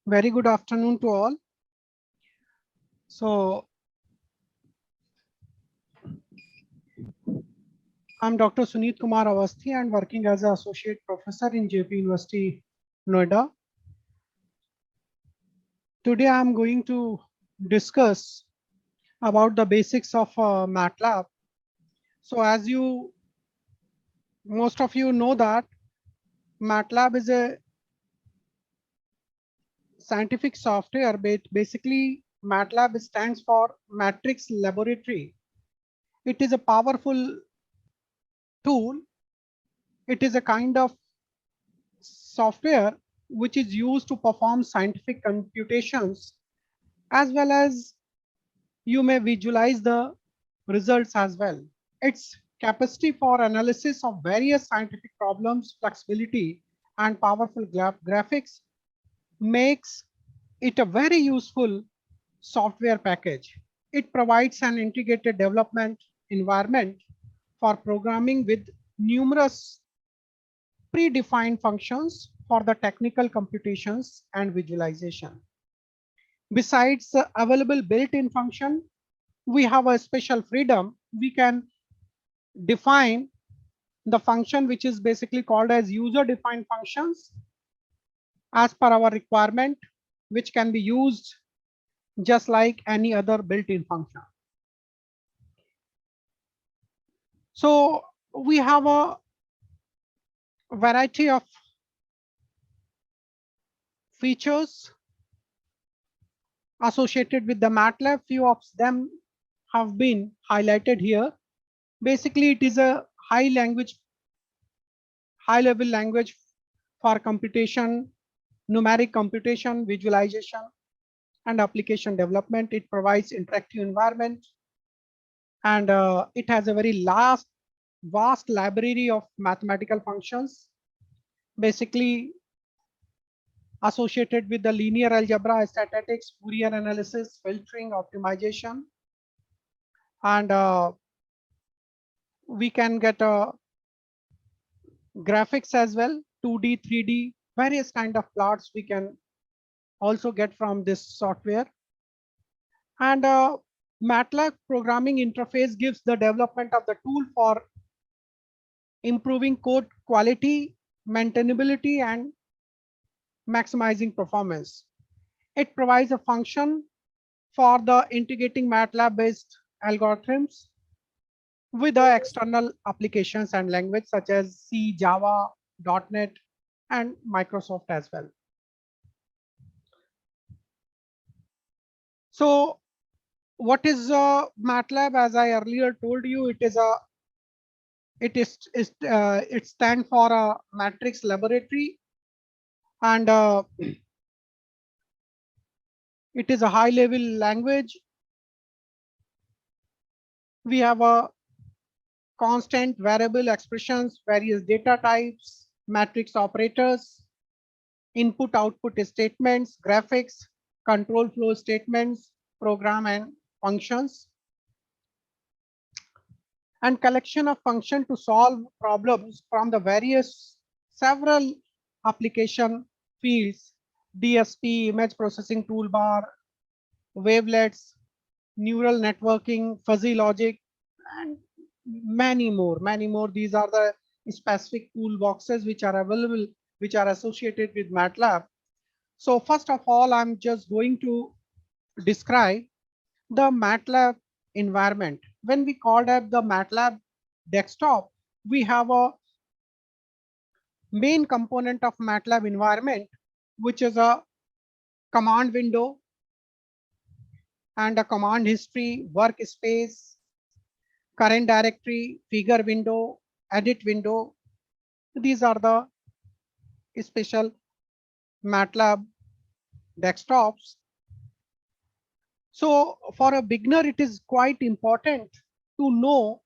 Very good afternoon to all. So I'm Dr. Suneet Awasthi and working as an associate professor in JIIT University, Noida. Today I'm going to discuss about the basics of MATLAB. So as most of you know that MATLAB is a scientific software, but basically MATLAB stands for Matrix Laboratory. It is a powerful tool. It is a kind of software which is used to perform scientific computations, as well as you may visualize the results as well. Its capacity for analysis of various scientific problems, flexibility, and powerful graphics makes it a very useful software package. It provides an integrated development environment for programming with numerous predefined functions for the technical computations and visualization. Besides the available built-in function, we have a special freedom. We can define the function which is basically called as user-defined functions as per our requirement, which can be used just like any other built-in function. So we have a variety of features associated with the MATLAB. Few of them have been highlighted here. Basically, it is a high-level language for computation, numeric computation, visualization, and application development. It provides interactive environment, and it has a very vast library of mathematical functions, basically associated with the linear algebra, statistics, Fourier analysis, filtering, optimization, and we can get graphics as well, 2D, 3D, various kind of plots we can also get from this software. And MATLAB programming interface gives the development of the tool for improving code quality, maintainability, and maximizing performance. It provides a function for the integrating MATLAB-based algorithms with the external applications and language such as C, Java, .NET, and Microsoft as well. So what is MATLAB? As I earlier told you, it stands for a matrix laboratory, and it is a high-level language. We have a constant, variable expressions, various data types, matrix operators, input-output statements, graphics, control flow statements, program and functions, and collection of functions to solve problems from the several application fields: DSP, image processing toolbar, wavelets, neural networking, fuzzy logic, and many more. These are the specific toolboxes which are available, which are associated with MATLAB. So first of all, I'm just going to describe the MATLAB environment. When we called up the MATLAB desktop, we have a main component of MATLAB environment, which is a command window and a command history, workspace, current directory, figure window, edit window. These are the special MATLAB desktops. So for a beginner, it is quite important to know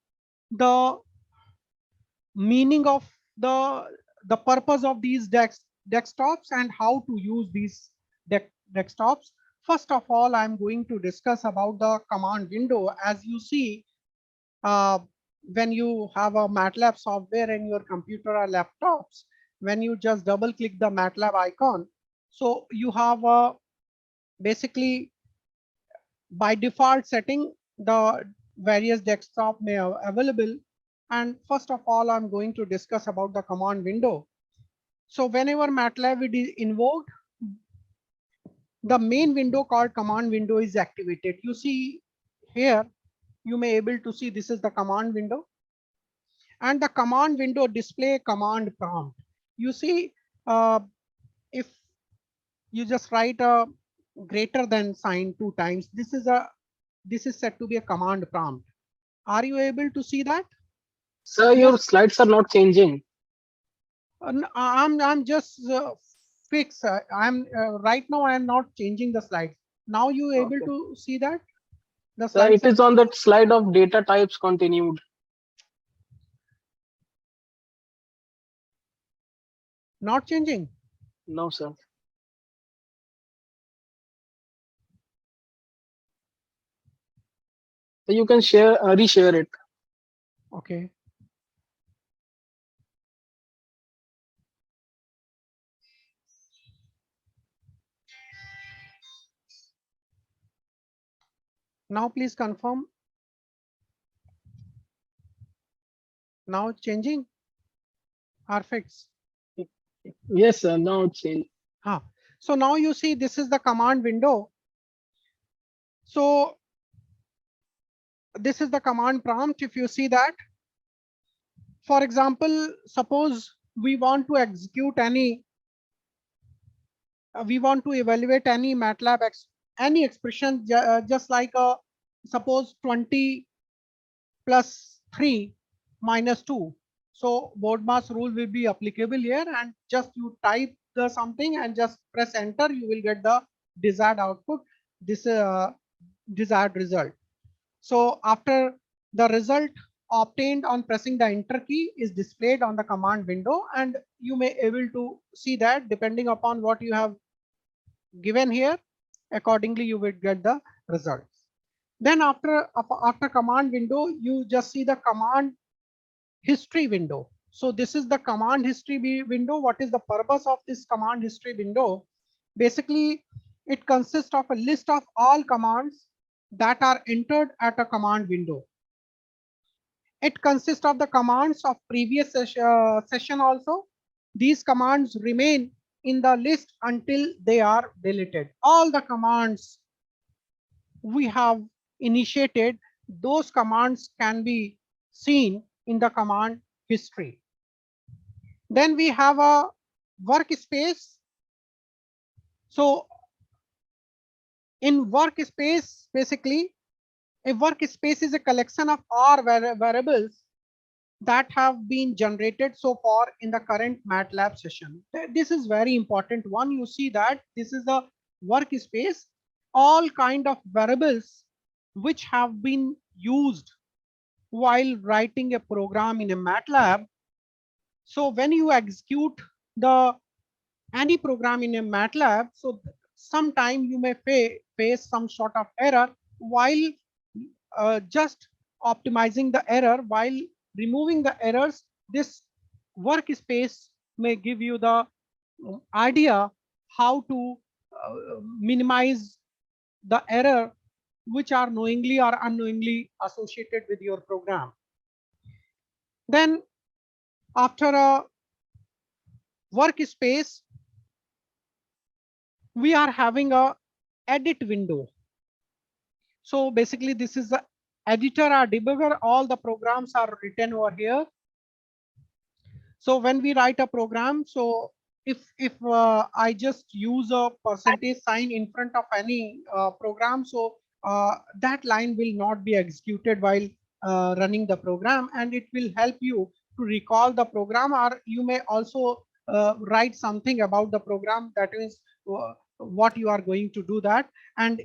the meaning of the purpose of these desktops and how to use these desktops. First of all, I'm going to discuss about the command window. As you see, when you have a MATLAB software in your computer or laptops, when you just double click the MATLAB icon, So you have a basically by default setting the various desktop may have available. And first of all, I'm going to discuss about the command window. So whenever MATLAB is invoked, the main window called command window is activated. You see here, you may able to see this is the command window, and the command window display command prompt. You see, if you just write a greater than sign 2 times, this is said to be a command prompt. Are you able to see that? Sir, your Just slides are not changing. I'm just fix. I'm right now. I am not changing the slide. Now you able Okay. to see that the Sir, slides it are is on that slide of data types continued. not changing. No, sir. So you can share, reshare it. Okay. Now please confirm. Now changing or fix. Yes, sir. Now it's changed. Huh. So now you see this is the command window. So this is the command prompt. If you see that, for example, suppose we want to execute any, we want to evaluate any MATLAB any expression, just like suppose 20 plus 3 minus 2. So BODMAS rule will be applicable here, and just you type the something and just press enter, you will get the desired output, this desired result. So after the result obtained on pressing the enter key is displayed on the command window, and you may able to see that depending upon what you have given here, accordingly you will get the results. Then after command window, you just see the command history window. So this is the command history window. What is the purpose of this command history window? Basically, it consists of a list of all commands that are entered at a command window. It consists of the commands of previous session also. These commands remain in the list until they are deleted. All the commands we have initiated, those commands can be seen in the command history. Then we have a workspace. So in workspace, basically, a workspace is a collection of all variables that have been generated so far in the current MATLAB session. This is very important one. You see that this is a workspace, all kind of variables which have been used while writing a program in a MATLAB. So when you execute the any program in a MATLAB, so sometime you may face some sort of error while just optimizing the error. While removing the errors, this workspace may give you the idea how to minimize the error which are knowingly or unknowingly associated with your program. Then after a workspace, we are having a edit window. So basically this is the editor or debugger. All the programs are written over here. So when we write a program, so if I just use a percentage sign in front of any program, so that line will not be executed while running the program, and it will help you to recall the program. Or you may also write something about the program, that is what you are going to do that. And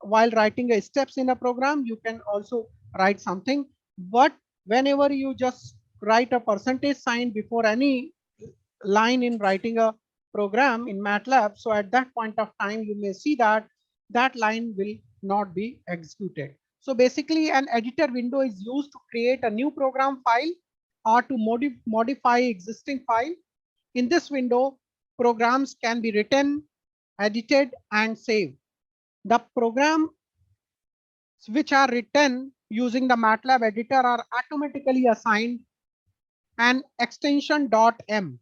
while writing a steps in a program, you can also write something. But whenever you just write a percentage sign before any line in writing a program in MATLAB, so at that point of time you may see that that line will not be executed. So basically an editor window is used to create a new program file or to modify existing file. In this window, programs can be written, edited and saved. The programs which are written using the MATLAB editor are automatically assigned an extension .m.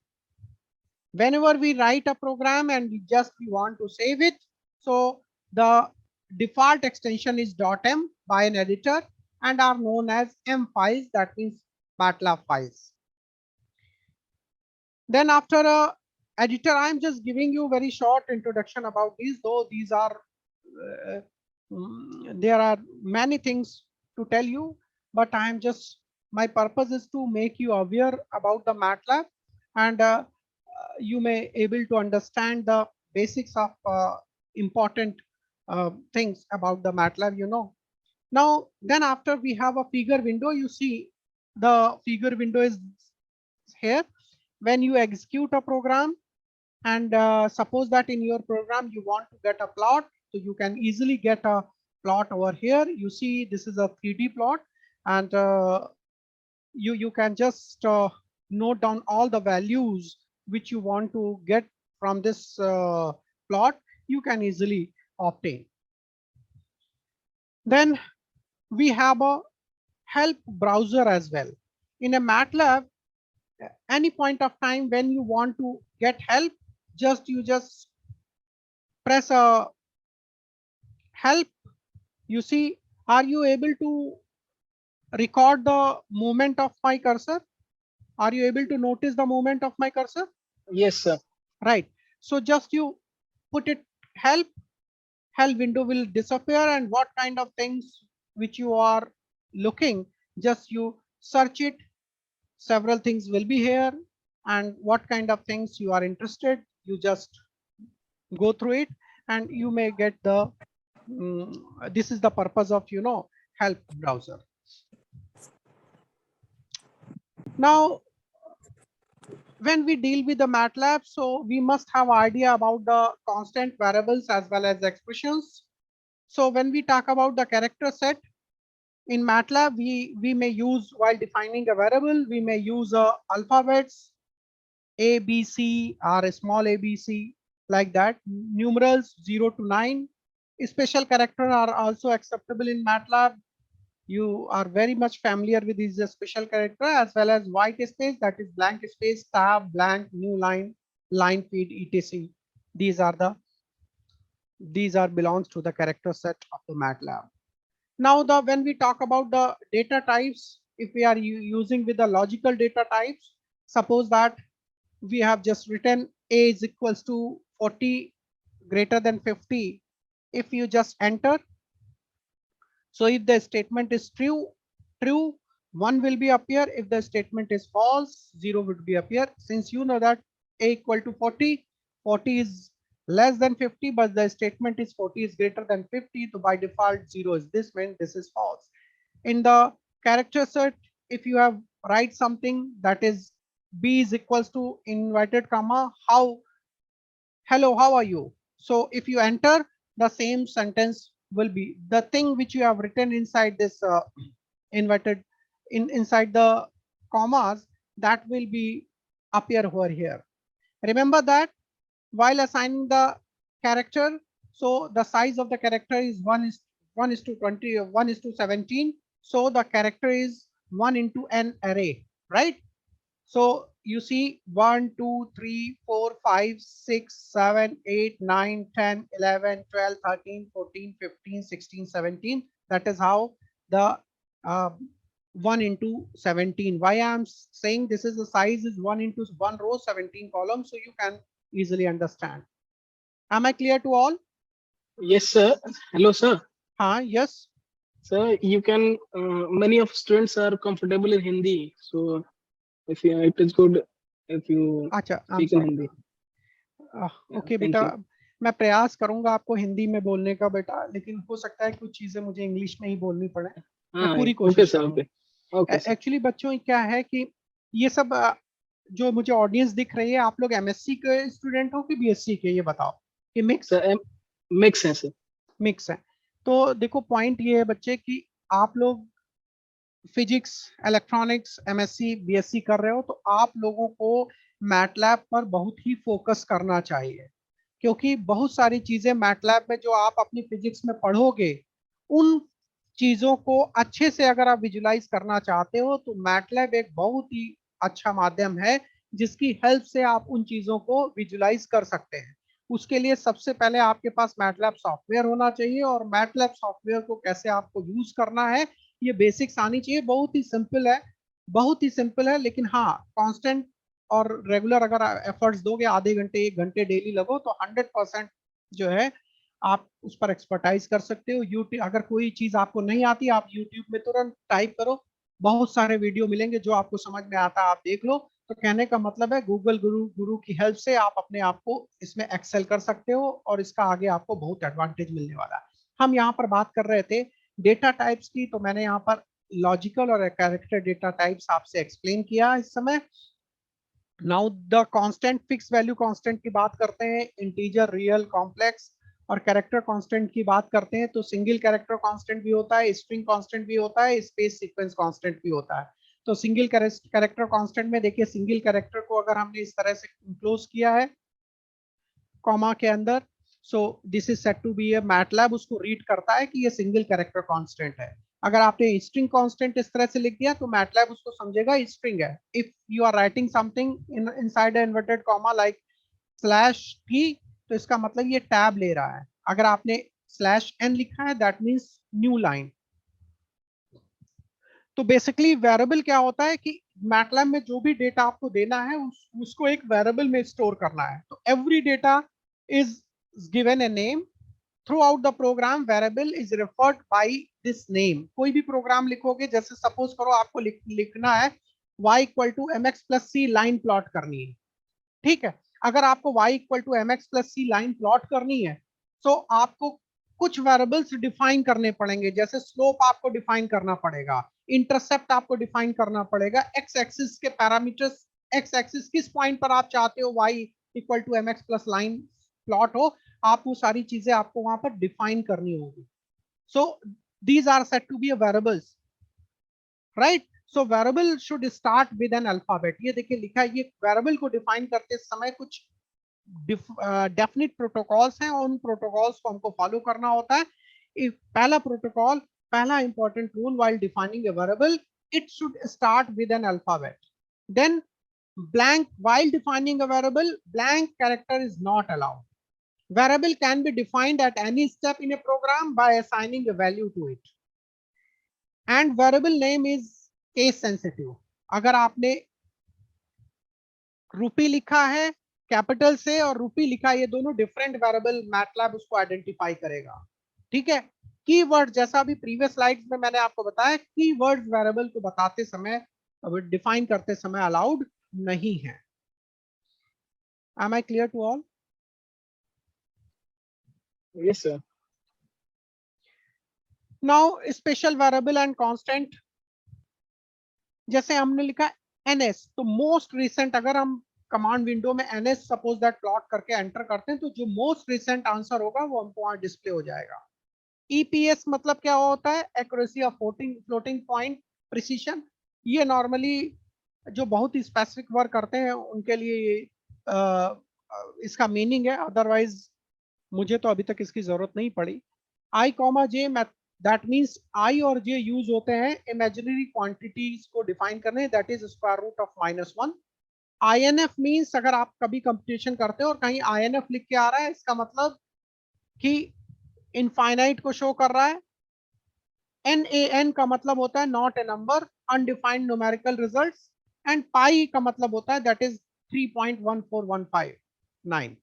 Whenever we write a program and we want to save it, so the default extension is .m by an editor and are known as M files, that means MATLAB files. Then after a editor, I'm just giving you very short introduction about these, though these are there are many things to tell you, but I'm just, my purpose is to make you aware about the MATLAB, and you may able to understand the basics of important things about the MATLAB, you know. Now, then after we have a figure window, you see the figure window is here. When you execute a program, and suppose that in your program you want to get a plot, so you can easily get a plot over here. You see this is a 3D plot, and you can just note down all the values which you want to get from this plot. You can easily obtain. Then we have a help browser as well. In a MATLAB, any point of time when you want to get help, you just press a help. You see, are you able to record the movement of my cursor? Are you able to notice the movement of my cursor? Yes, sir. Right. So just you put it help window will disappear, and what kind of things which you are looking, just you search it. Several things will be here, and what kind of things you are interested, you just go through it, and you may get the this is the purpose of, you know, help browser. Now, when we deal with the MATLAB, so we must have idea about the constant variables as well as expressions. So when we talk about the character set in MATLAB, we may use, while defining a variable, we may use alphabets A, B, C, or a small a, B, C, like that. Numerals 0 to 9. Special characters are also acceptable in MATLAB. You are very much familiar with these special character, as well as white space, that is blank space, tab, blank, new line, line feed, etc. These are belongs to the character set of the MATLAB. Now, when we talk about the data types, if we are using with the logical data types, suppose that we have just written a is equals to 40 greater than 50. If you just enter, so if the statement is true, 1 will be appear. If the statement is false, 0 would be appear. Since you know that a equal to 40, 40 is less than 50, but the statement is 40 is greater than 50, so by default 0 is this, means this is false. In the character set, if you have write something that is b is equals to inverted comma, hello, how are you? So if you enter, the same sentence will be the thing which you have written inside this inverted inside the commas, that will be appear over here. Remember that while assigning the character, so the size of the character is 1 is to 20, 1 is to 17. So the character is 1 into an array, right? So you see 1, 2, 3, 4, 5, 6, 7, 8, 9, 10, 11, 12, 13, 14, 15, 16, 17. That is how the 1 into 17. Why I'm saying this is the size is 1 into 1 row, 17 columns, so you can easily understand. Am I clear to all? Yes, sir. Hello, sir. Yes. Sir, you can. Many of students are comfortable in Hindi, so if you, it is good if you speak in Hindi. Okay बेटा, मैं प्रयास करूंगा आपको हिंदी में बोलने का बेटा, लेकिन हो सकता है कुछ चीजें मुझे इंग्लिश में ही बोलनी पड़े। मैं पूरी कोशिश करूंगा। एक्चुअली बच्चों क्या है कि ये सब जो मुझे ऑडियंस दिख रही है, आप लोग एमएससी के स्टूडेंट हो कि बीएससी के, ये बताओ कि मिक्स है सर? मिक्स है। तो देखो पॉइंट ये है बच्चे कि आप लोग फिजिक्स, इलेक्ट्रॉनिक्स, एमएससी, बीएससी कर रहे हो, तो आप लोगों को मैटलैब पर बहुत ही फोकस करना चाहिए, क्योंकि बहुत सारी चीजें मैटलैब में जो आप अपनी फिजिक्स में पढ़ोगे, उन चीजों को अच्छे से अगर आप विजुलाइज करना चाहते हो तो मैटलैब एक बहुत ही अच्छा माध्यम है जिसकी हेल्प से आप उन चीजों को विजुलाइज कर सकते हैं। उसके लिए सबसे पहले आपके पास मैटलैब सॉफ्टवेयर होना चाहिए, और मैटलैब सॉफ्टवेयर को कैसे आपको यूज करना है ये बेसिक्स आनी चाहिए। बहुत ही सिंपल है, बहुत ही सिंपल है, लेकिन हाँ कांस्टेंट और रेगुलर अगर एफर्ट्स दोगे, आधे घंटे 1 घंटे डेली लगो, तो 100% जो है आप उस पर एक्सपर्टाइज कर सकते हो। यूट्यूब, अगर कोई चीज आपको नहीं आती आप यूट्यूब में तुरंत टाइप करो, बहुत सारे वीडियो मिलेंगे जो आपको समझ में आता है, आप देख लो। तो कहने का मतलब है गूगल गुरु की हेल्प से आप अपने आप को इसमें एक्सेल कर सकते हो, और इसका आगे आपको बहुत एडवांटेज मिलने वाला है। हम यहाँ पर बात कर रहे थे डेटा टाइप्स की, तो मैंने यहाँ पर लॉजिकल और कैरेक्टर डेटा टाइप्स आपसे एक्सप्लेन किया इस समय। Now the constant fix value constant की बात करते हैं, इंटीजर, रियल, कॉम्प्लेक्स और कैरेक्टर कांस्टेंट की बात करते हैं। तो सिंगल कैरेक्टर कांस्टेंट भी होता है, स्ट्रिंग कांस्टेंट भी होता है, स्पेस सीक्वेंस कांस्टेंट भी होता है। तो सिंगल कैरेक्टर कांस्टेंट में देखिए, सिंगल कैरेक्टर को अगर हमने इस तरह से क्लोज किया है कॉमा के अंदर, so this is set to be a, MATLAB उसको रीड करता है कि ये सिंगल कैरेक्टर कांस्टेंट है। अगर आपने स्ट्रिंग कांस्टेंट इस तरह से लिख दिया तो मैटलैब उसको समझेगा स्ट्रिंग है। If you are writing something inside inverted comma like slash T, तो इसका मतलब ये टैब ले रहा है। अगर आपने स्लैश एन लिखा है दैट मीन्स न्यू लाइन। तो बेसिकली वेरिएबल क्या होता है कि मैटलैब में जो भी डेटा आपको देना है उसको एक वेरिएबल में स्टोर करना है। तो every data is given a name through the program, variable is referred by this name. कोई भी प्रोग्राम लिखोगे, जैसे सपोज करो आपको लिखना है y equal to M X plus C line plot करनी है, ठीक है। अगर आपको y equal to M X plus C line plot करनी है तो आपको कुछ वेरिएबल्स डिफाइन करने पड़ेंगे, जैसे स्लोप आपको डिफाइन करना पड़ेगा, इंटरसेप्ट आपको डिफाइन करना पड़ेगा, एक्स एक्सिस के पैरामीटर्स, एक्स एक्सिस किस पॉइंट पर आप चाहते हो y equal to M X plus line plot हो, आप वो सारी चीजें आपको वहां पर डिफाइन करनी होगी। So these are set to be a variables, right. So variable should start with an alphabet. ये देखिए लिखा है, ये वेरिएबल को डिफाइन करते समय कुछ डेफिनिट प्रोटोकॉल्स हैं, और उन प्रोटोकॉल्स को हमको फॉलो करना होता है। पहला प्रोटोकॉल, पहला important rule while defining a variable, it should start with an alphabet. Then blank, while defining a variable, blank character is not allowed. Variable can be defined at any step in a program by assigning a value to it, and variable name is case sensitive. अगर आपने रुपी लिखा है capital से और रुपी लिखा है, ये दोनों डिफरेंट वेरिएबल, मैटलैब उसको आइडेंटिफाई करेगा, ठीक है। कीवर्ड, जैसा अभी प्रीवियस स्लाइड्स में मैंने आपको बताया, कीवर्ड्स वेरिएबल को बताते समय, डिफाइन करते समय अलाउड नहीं है। Am I clear to all? Yes, sir. Now special variable and constant, जैसे हमने लिखा ns, तो मोस्ट रिसेंट, अगर हम कमांड विंडो में ns सपोज दैट प्लॉट करके एंटर करते हैं तो जो मोस्ट रिसेंट आंसर होगा वो हमको वहां डिस्प्ले हो जाएगा। EPS मतलब क्या होता है, accuracy of floating point precision. ये नॉर्मली जो बहुत ही स्पेसिफिक वर्क करते हैं उनके लिए इसका मीनिंग है, अदरवाइज मुझे तो अभी तक इसकी जरूरत नहीं पड़ी। I, J, that means I और J यूज होते हैं इमेजिनरी क्वांटिटीज को डिफाइन करने, that is square root of -1। INF means, अगर आप कभी कंप्यूटेशन करते हो और कहीं INF लिख के आ रहा है, इसका मतलब कि इनफाइनाइट को शो कर रहा है। NaN का मतलब होता है not a number, undefined numerical results. And pi का मतलब होता है that is 3.14159।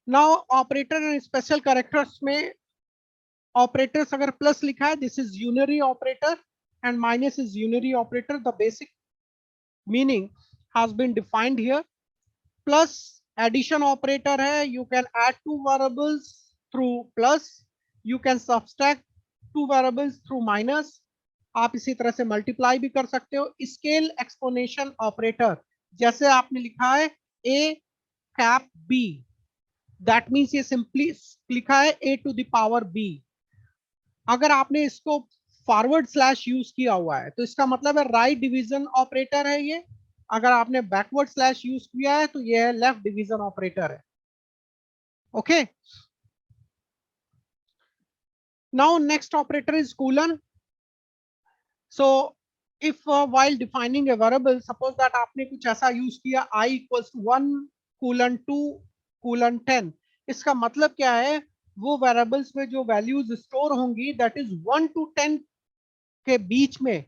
Now operator and special characters में, ऑपरेटर्स अगर प्लस लिखा है this is unary operator and minus is unary operator. The basic meaning has been defined here. Plus addition operator है, you can add two variables through plus, you can subtract two variables through minus, आप इसी तरह से multiply भी कर सकते हो। Scale exponential operator, जैसे आपने लिखा है a cap b, that means ये सिंपली लिखा है a to the power b। अगर आपने इसको फॉरवर्ड स्लैश यूज किया हुआ है तो इसका मतलब है राइट डिवीजन ऑपरेटर है ये। अगर आपने बैकवर्ड स्लैश यूज किया है तो ये है लेफ्ट डिवीजन ऑपरेटर है। Okay. Now next operator is colon. So if while defining a variable, suppose that आपने कुछ ऐसा use किया I equals to 1 colon 2 colon 10, इसका मतलब क्या है, वो variables में जो values store होंगी that is 1 to 10 के बीच में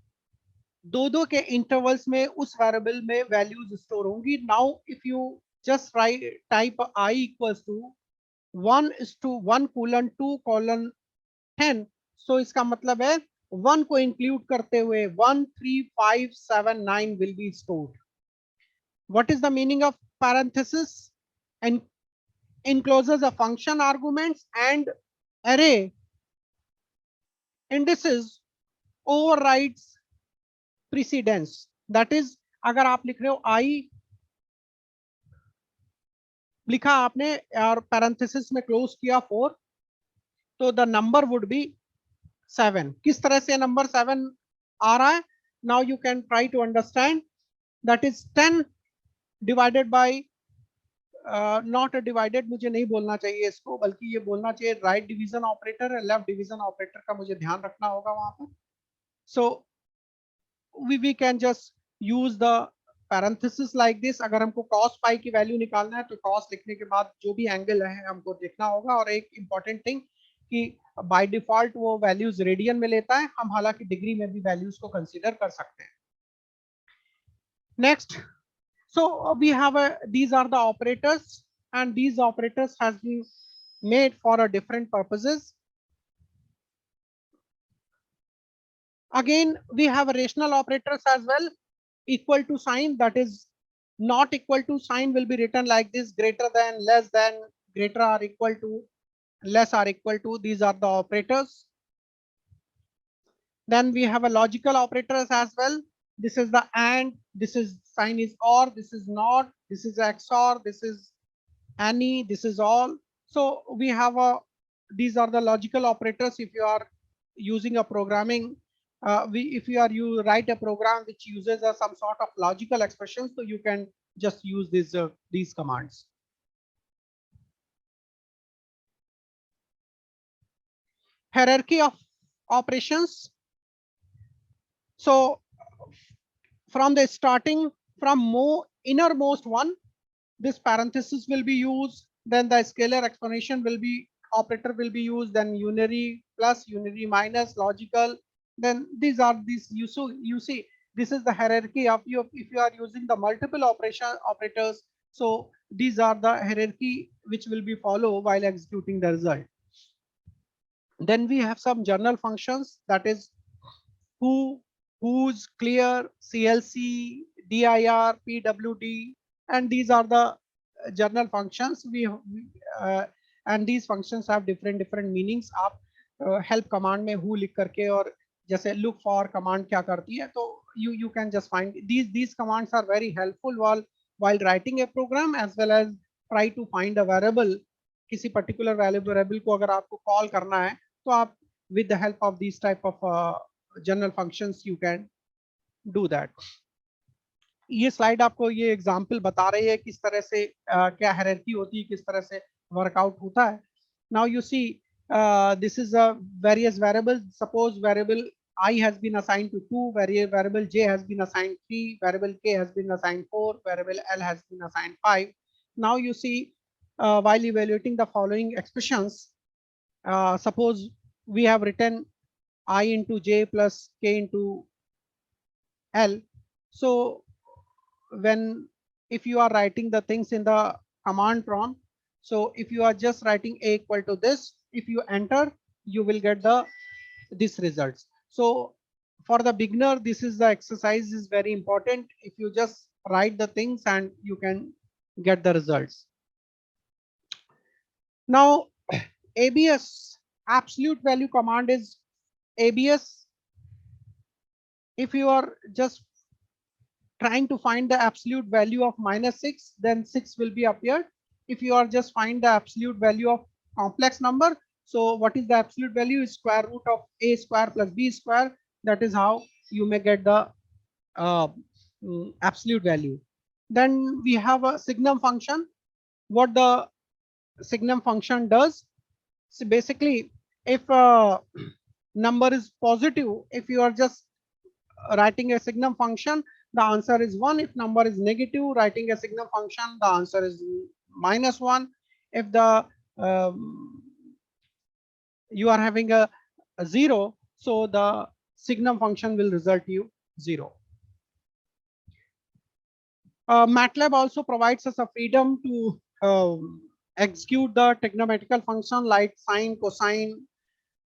दो के intervals में उस variable में values store होंगी. Now if you just type I equals to 1 colon 2 colon 10, so इसका मतलब है 1 को इंक्लूड करते हुए 1 3 5 7 9 will be stored. What is the meaning of parenthesis? And encloses a function arguments and array indices overrides precedence. That is, अगर आप लिख रहे हो I लिखा आपने और parenthesis में क्लोज किया 4, तो the number would be 7. किस तरह से नंबर 7 आ रहा है? Now you can try to understand. That is 10 divided by not a divided, मुझे नहीं बोलना चाहिए इसको, बल्कि ये बोलना चाहिए राइट डिवीजन ऑपरेटर है, लेफ्ट डिवीजन ऑपरेटर का मुझे ध्यान रखना होगा वहां पर. So we can just use the parenthesis like this. अगर हमको cos pi की वैल्यू निकालना है तो cos लिखने के बाद जो भी एंगल है हमको देखना होगा. और एक इंपॉर्टेंट थिंग कि बाय डिफॉल्ट वो वैल्यूज रेडियन में लेता है, हम हालांकि डिग्री में भी वैल्यूज को कंसीडर कर सकते हैं. Next, so we have these are the operators, and these operators has been made for a different purposes. Again, we have rational operators as well. Equal to sign, that is not equal to sign will be written like this: greater than, less than, greater or equal to, less or equal to. These are the operators. Then we have a logical operators as well. This is the and, this is sign is or, this is not, this is XOR, this is any, this is all. So we have these are the logical operators. If you are using a programming, if you write a program which uses some sort of logical expression, so you can just use these commands. Hierarchy of operations. So from the starting, from innermost one, this parenthesis will be used, then the scalar explanation will be operator will be used, then unary plus, unary minus, logical. Then these are these you see this is the hierarchy of you. If you are using the multiple operators, so these are the hierarchy which will be followed while executing the result. Then we have some general functions, that is who, whose, clear, CLC, dir, pwd, and these are the general functions. And these functions have different meanings. आप help command में who लिख करके और जैसे look for command क्या करती है, तो you can just find these commands are very helpful while writing a program, as well as try to find a variable. किसी particular variable को अगर आपको call करना है, तो आप with the help of these type of general functions you can do that. ये slide आपको ये एग्जांपल बता रही है किस तरह से क्या हायरार्की होती है, किस तरह से वर्कआउट होता है. Now you see this is a various variables. Suppose variable I has been assigned to 2, variable J has been assigned 3, variable K has been assigned 4, variable L has been assigned 5. Now you see while evaluating the following expressions, suppose we have written I into J plus K into L. So if you are writing the things in the command prompt, so if you are just writing A equal to this, if you enter, you will get this results. So for the beginner, this is the exercise is very important. If you just write the things and you can get the results. Now ABS, absolute value command is ABS. If you are just trying to find the absolute value of -6, then 6 will be appeared. If you are just find the absolute value of complex number, so what is the absolute value is square root of a square plus b square. That is how you may get the absolute value. Then we have a signum function. What the signum function does. So basically, if number is positive, if you are just writing a signum function, the answer is 1. If number is negative, writing a signum function, the answer is -1. If the you are having a 0, so the signum function will result you 0. MATLAB also provides us a freedom to execute the trigonometrical function like sine, cosine,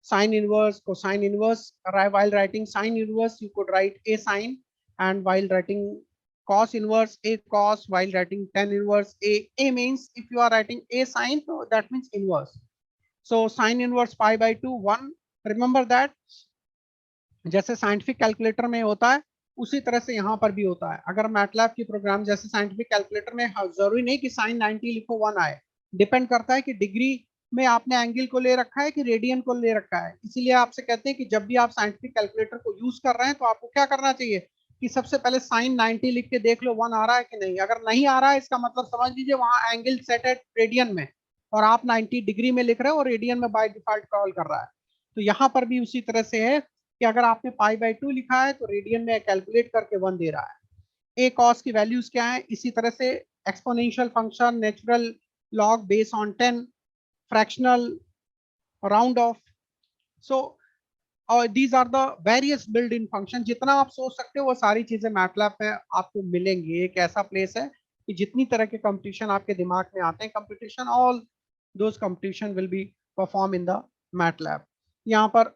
sine inverse, cosine inverse. While writing sine inverse, you could write a sine, and while writing cos inverse, a cos. While writing tan inverse, a means if you are writing a sine, so that means inverse. So sine inverse pi by 2 1. Remember that जैसे scientific calculator में होता है उसी तरह से यहाँ पर भी होता है. अगर मैटलैब की प्रोग्राम जैसे साइंटिफिक कैलकुलेटर में जरूरी नहीं कि साइन 90 लिखो 1 आए. डिपेंड करता है कि डिग्री में आपने एंगल को ले रखा है कि रेडियन को ले रखा है. इसीलिए आपसे कहते हैं कि जब भी आप साइंटिफिक कैलकुलेटर को यूज कर रहे हैं तो आपको क्या करना चाहिए कि सबसे पहले साइन 90 लिख के देख लो 1 आ रहा है कि नहीं. अगर नहीं आ रहा है इसका मतलब समझ लीजिए वहां एंगल सेट है रेडियन में और आप 90 डिग्री में लिख रहे हो और रेडियन में बाय डिफॉल्ट कॉल कर रहा है. तो यहाँ पर भी उसी तरह से है कि अगर आपने पाई बाय 2 लिखा है तो रेडियन में कैलकुलेट करके 1 दे रहा है. ए कॉस की वैल्यूज क्या है. इसी तरह से exponential function, natural log base on 10, fractional, round of. So these are the various built in function. जितना आप सोच सकते हो वो सारी चीजें मैटलैब में आपको मिलेंगी. एक ऐसा प्लेस है कि जितनी तरह के कंप्यूटेशन आपके दिमाग में आते हैं, computation all those computation will be perform in the MATLAB. यहाँ पर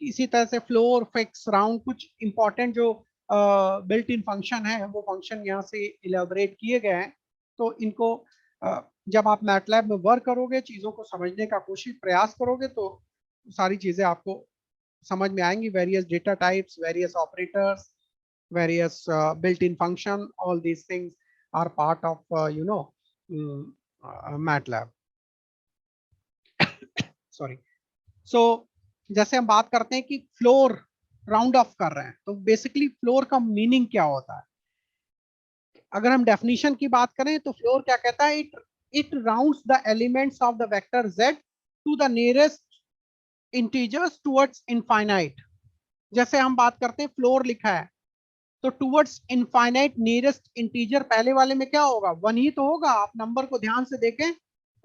इसी तरह से फ्लोर, फिक्स, राउंड, कुछ इंपॉर्टेंट जो बिल्ट इन फंक्शन है वो फंक्शन यहाँ से इलेबोरेट किए गए हैं. तो इनको जब आप मैटलैब में वर्क करोगे, चीजों को समझने का प्रयास करोगे तो सारी चीजें आपको समझ में आएंगी. Various data types, various operators, various built in function, all these things are part of MATLAB. Sorry. So जैसे हम बात करते हैं कि फ्लोर राउंड ऑफ कर रहे हैं तो बेसिकली फ्लोर का मीनिंग क्या होता है. अगर हम डेफिनेशन की बात करें तो फ्लोर क्या कहता है, it rounds the elements of the vector z to the nearest integers towards infinite. जैसे हम बात करते हैं फ्लोर लिखा है तो टुवर्ड्स इनफाइनाइट नियरेस्ट इंटीजर पहले वाले में क्या होगा, 1 ही तो होगा. आप नंबर को ध्यान से देखें,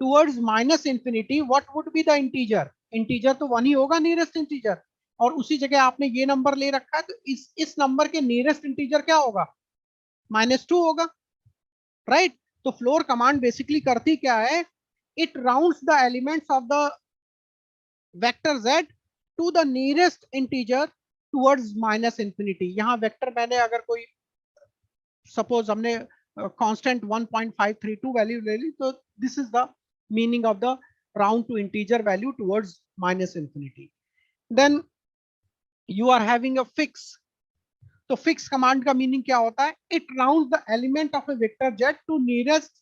towards minus infinity what would be the integer. Integer तो 1 ही होगा नियरेस्ट इंटीजर, और उसी जगह आपने ये नंबर ले रखा है तो इस नंबर के नियरेस्ट इंटीजर क्या होगा, -2 होगा. राइट. तो फ्लोर कमांड बेसिकली करती क्या है, it rounds the elements of the vector z to the nearest integer towards minus infinity. यहाँ वेक्टर मैंने अगर कोई सपोज हमने कांस्टेंट 1.532 वैल्यू ले ली तो this is the meaning of the round to integer value towards minus infinity. Then you are having a fix. तो fix command का मीनिंग क्या होता है, it round the element of a vector z to nearest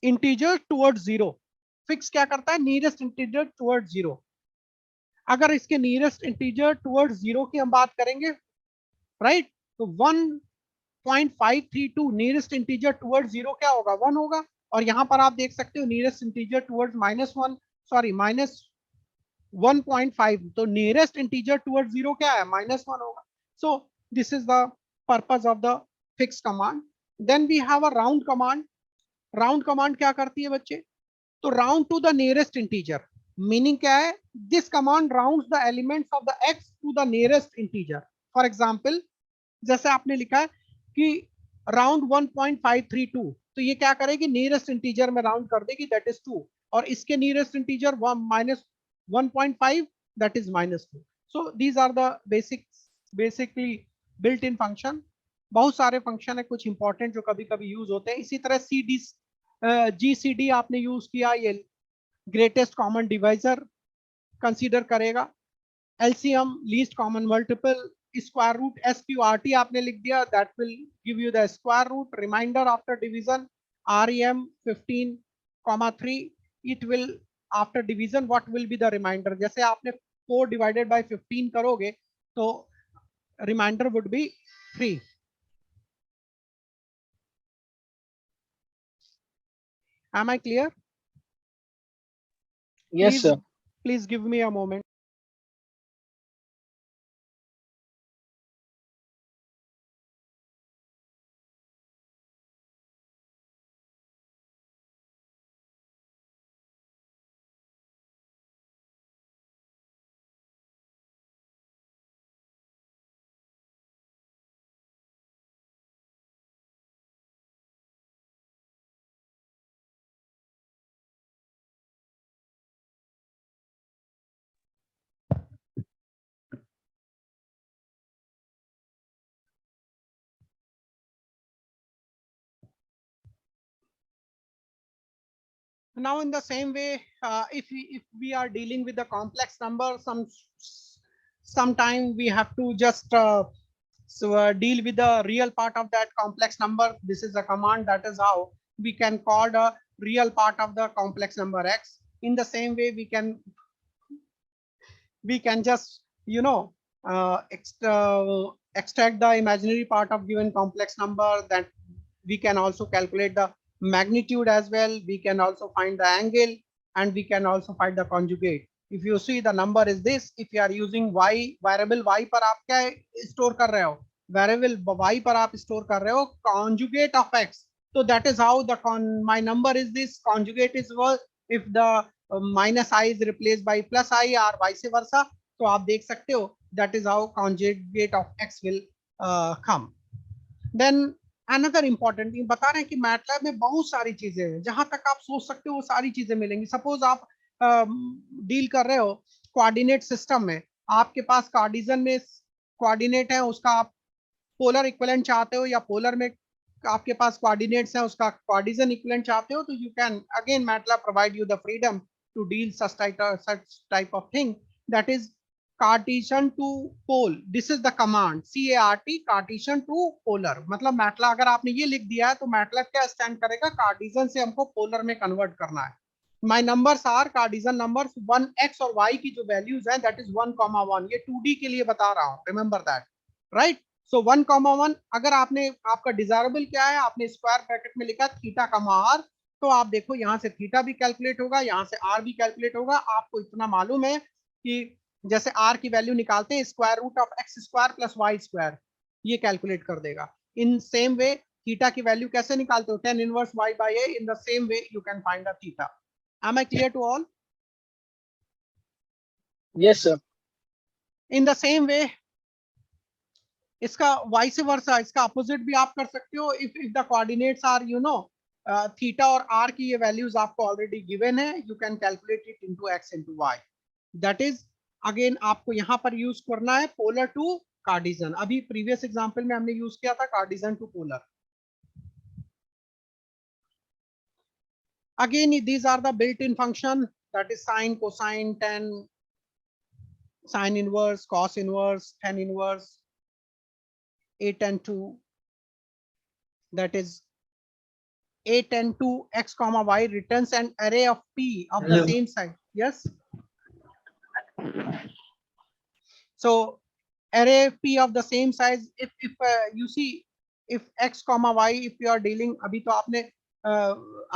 integer towards 0. Fix क्या करता है, nearest integer towards 0. अगर इसके नियरेस्ट इंटीजर टुवर्ड्स 0 की हम बात करेंगे, राइट, तो 1.532 नियरेस्ट इंटीजर टुवर्ड्स 0 क्या होगा, 1 होगा. और यहां पर आप देख सकते हो नियरेस्ट इंटीजर टुवर्ड्स -1, सॉरी -1.5, तो नियरेस्ट इंटीजर टुवर्ड्स 0 क्या है, -1 होगा. So this is the purpose of the fix command. Then we have a round command. Round command क्या करती है बच्चे, तो round to the nearest integer. Meaning क्या है, this command rounds the elements of the x to the nearest integer. For example जैसे आपने लिखा है कि राउंड 1.532, तो ये क्या करेगी, नियरेस्ट इंटीजर में राउंड कर देगी, दैट इज 2, और इसके nearest integer -1.5, that is -2. So these are the basically built in function. बहुत सारे फंक्शन है, कुछ इंपॉर्टेंट जो कभी कभी यूज होते हैं. इसी तरह GCD आपने यूज किया, ये ग्रेटेस्ट कॉमन डिवाइजर कंसीडर करेगा. LCM least common multiple, square root SQRT आपने लिख दिया, that will give you the square root. Reminder after division REM 15,3, it will after division what will be the reminder. जैसे आपने 4 divided by 15 करोगे तो reminder would be 3. Am I clear? Yes, sir. Please give me a moment. Now, in the same way, if we are dealing with a complex number, sometime we have to just deal with the real part of that complex number. This is a command. That is how we can call the real part of the complex number x. In the same way, we can just extract the imaginary part of given complex number. That we can also calculate the magnitude as well. We can also find the angle, and we can also find the conjugate. If you see the number is this, if you are using y, variable y पर आप क्या store कर रहे हो, variable y पर आप store कर रहे हो conjugate of x. So that is how the my number is this, conjugate is if the minus I is replaced by plus I or vice versa. तो आप देख सकते हो that is how conjugate of x will come. Then another important thing बता रहे हैं कि MATLAB में बहुत सारी चीजें हैं, जहां तक आप सोच सकते हो वो सारी चीजें मिलेंगी. सपोज आप डील कर रहे हो कोऑर्डिनेट सिस्टम में, आपके पास कार्डिजन में कोऑर्डिनेट है, उसका आप पोलर इक्विवेलेंट चाहते हो, या पोलर में आपके पास कोऑर्डिनेट्स है, उसका कार्डिजन इक्विवेलेंट चाहते हो, तो you can again MATLAB provide you the freedom to deal such type of thing, that is Cartesian to pole. This is the command CART, Cartesian to polar. मतलब MATLAB अगर आपने ये लिख दिया है तो MATLAB क्या स्टैंड करेगा, कार्टिशन से हमको पोलर में कन्वर्ट करना है. My numbers are Cartesian numbers 1 x और y की जो वैल्यूज हैं दैट इज 1,1. ये 2D के लिए बता रहा हूं, रिमेंबर दैट, राइट. सो 1,1 अगर आपने, आपका डिजायरेबल क्या है, आपने स्क्वायर ब्रैकेट में लिखा थीटा कमा आर, तो आप देखो यहाँ से थीटा भी कैलकुलेट होगा, यहाँ से आर भी कैलकुलेट होगा. आपको इतना मालूम है कि जैसे r की वैल्यू निकालते हैं square root of x square plus y square, ये कैलकुलेट कर देगा. इन सेम वे थीटा की वैल्यू कैसे निकालते हो, tan inverse y by a. In the same way you can find the theta. Am I clear to all? Yes sir. In the same way इसका vice वर्सा, इसका opposite भी आप कर सकते हो. If the coordinates are theta और r की ये वैल्यूज आपको ऑलरेडी गिवन है, you can calculate it into x into y. That is again आपको यहां पर यूज करना है पोलर टू कार्डिजन. अभी प्रीवियस एग्जांपल में हमने यूज किया था cartesian to polar. Again these are the built-in function, that is sine, cosine, tan, sine inverse, cos inverse, tan inverse, a tan 2, that is a tan 2 x comma y returns an array of p of the same size. Yes. So array p of the same size, if you see, if x comma y, if you are dealing, अभी तो आपने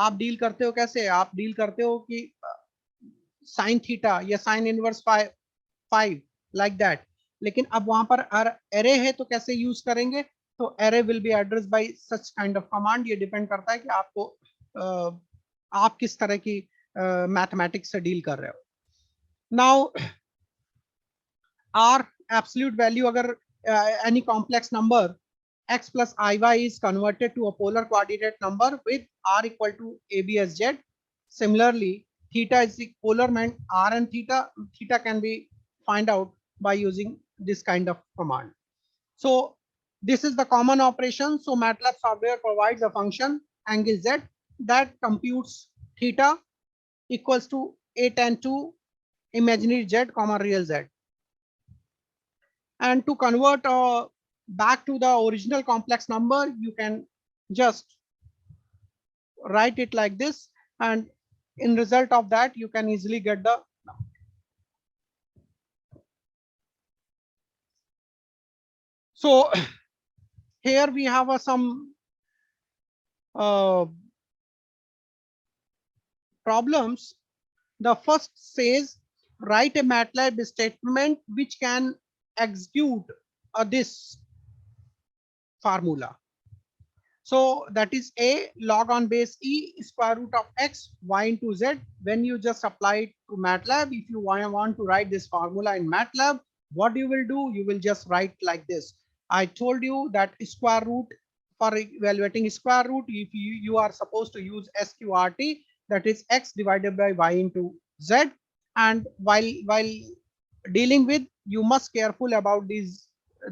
आप deal करते हो कैसे, आप deal करते हो कि साइन थीटा या साइन इनवर्स 5 लाइक दैट. लेकिन अब वहां पर एरे है तो कैसे यूज करेंगे, तो array will be address bye such kind of command. ये डिपेंड करता है कि आपको आप किस तरह की मैथमेटिक्स से डील कर रहे हो. Now r absolute value, agar any complex number x plus iy is converted to a polar coordinate number with r equal to ab as z. Similarly, theta is the polar meant r and theta can be find out by using this kind of command. So this is the common operation. So MATLAB software provides a function angle z that computes theta equals to a tan 2 imaginary z comma real z. And to convert back to the original complex number, you can just write it like this, and in result of that you can easily get the number. So here we have some problems The first says write a MATLAB statement which can execute this formula. So that is a log on base e square root of x y into z. When you just apply it to MATLAB, if you want to write this formula in MATLAB, what you will do, you will just write like this. I told you that square root, for evaluating square root, if you are supposed to use SQRT, that is x divided by y into z. And while dealing with, you must careful about these,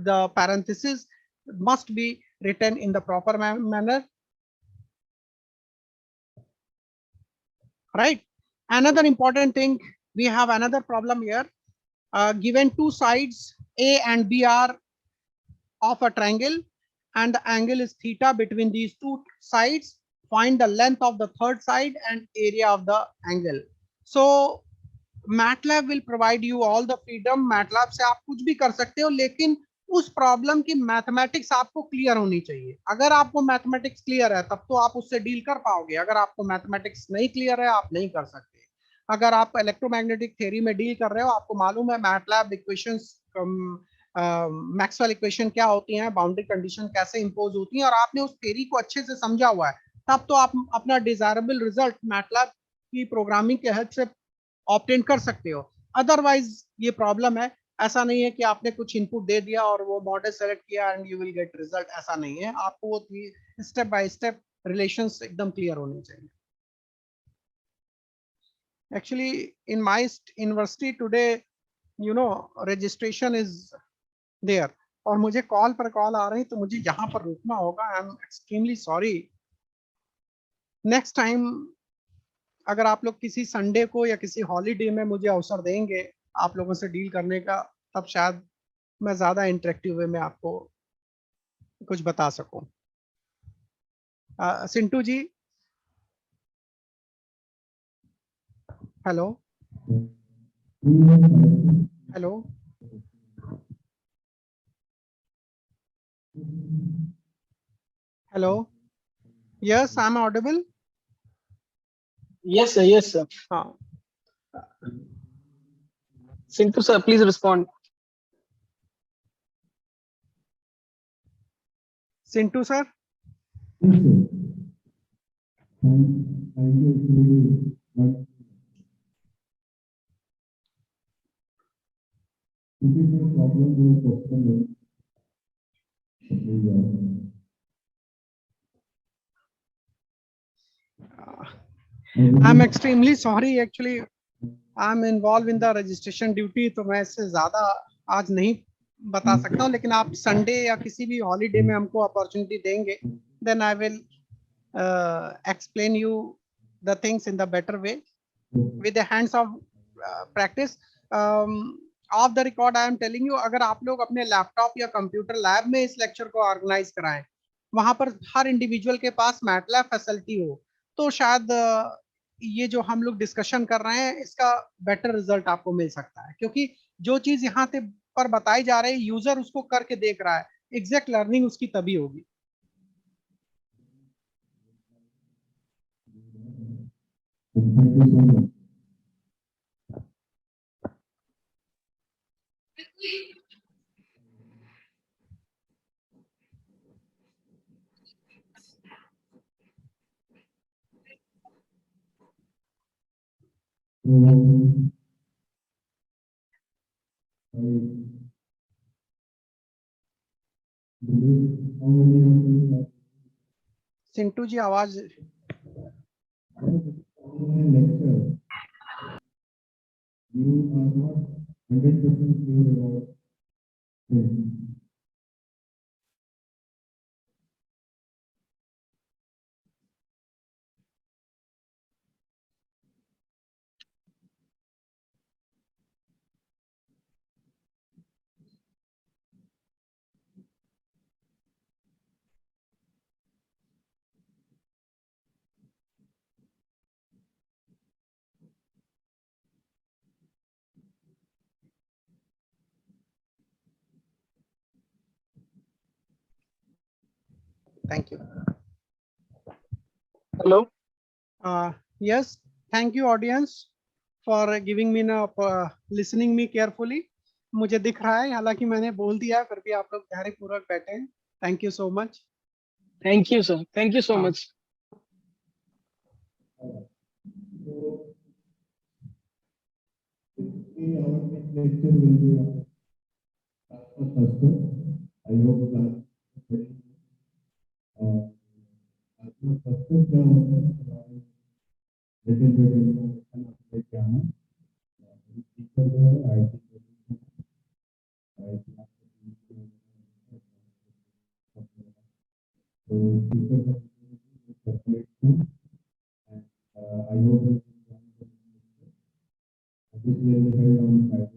the parentheses must be written in the proper manner, right? Another important thing, we have another problem here. Given two sides a and b are of a triangle and the angle is theta between these two sides, find the length of the third side and area of the angle. So MATLAB will provide you all the freedom. MATLAB से आप कुछ भी कर सकते हो, लेकिन उस problem की मैथमेटिक्स आपको क्लियर होनी चाहिए. अगर आपको मैथमेटिक्स क्लियर है तब तो आप उससे डील कर पाओगे. अगर आपको मैथमेटिक्स नहीं क्लियर है, आप नहीं कर सकते. अगर आप इलेक्ट्रोमैग्नेटिक थ्योरी में डील कर रहे हो, आपको मालूम है मैटलैब इक्वेशंस, मैक्सवेल इक्वेशन क्या होती हैं, बाउंड्री कंडीशन कैसे इंपोज होती हैं, और आपने उस थ्योरी को अच्छे से समझा हुआ है, तब तो आप अपना डिजायरेबल रिजल्ट मैटलैब की प्रोग्रामिंग के हेल्प से ऑब्टेन कर सकते हो. अदरवाइज ये प्रॉब्लम है. ऐसा नहीं है कि आपने कुछ इनपुट दे दिया और वो मॉडल सेलेक्ट किया and you will get result. ऐसा नहीं है. आपको वो स्टेप बाय स्टेप रिलेशंस एकदम क्लियर होने चाहिए. Actually, in my university today, you know, registration is there. और मुझे कॉल पर कॉल आ रही है, तो मुझे यहाँ पर रुकना होगा. I am extremely sorry. Next time अगर आप लोग किसी संडे को या किसी हॉलीडे में मुझे अवसर देंगे आप लोगों से डील करने का, तब शायद मैं ज्यादा इंटरेक्टिव वे में आपको कुछ बता सकूं. Sintu ji, hello hello. Hello. Yes, I'm audible. Yes, sir. Yes, sir. Sintu sir, please respond. Sintu sir. I'm extremely sorry. Actually, I'm involved in the registration duty, तो मैं इससे ज़्यादा आज नहीं बता सकता हूँ. लेकिन आप संडे या किसी भी हॉलीडे में हमको अपॉर्चुनिटी देंगे, then I will explain you the things in the better way with the hands of practice. Off the record I am telling you, अगर आप लोग अपने लैपटॉप या कंप्यूटर लैब में इस लेक्चर को ऑर्गेनाइज कराएं, वहां पर हर इंडिविजुअल के पास मैटलैब फैसिलिटी हो, तो शायद ये जो हम लोग डिस्कशन कर रहे हैं इसका बेटर रिजल्ट आपको मिल सकता है. क्योंकि जो चीज यहाँ पर बताई जा रही है, यूजर उसको करके देख रहा है, एग्जैक्ट लर्निंग उसकी तभी होगी. सिंटू जी आवाज. You are not 100% sure about this. Thank you. Hello. Yes, thank you audience. for giving me listening me carefully. मुझे दिख रहा है, हालांकि मैंने बोल दिया, फिर भी आप लोग ध्यानपूर्वक बैठे हैं. Thank you so much. Thank you, sir. Thank you so हाँ. much. Our next lecture will be on cluster. I hope class cluster क्या होता है इसके बारे में little bit information आप लेके आना. Speaker जो है IT so speaker का calculate soon and I hope you will join the lecture. This will be held on Friday.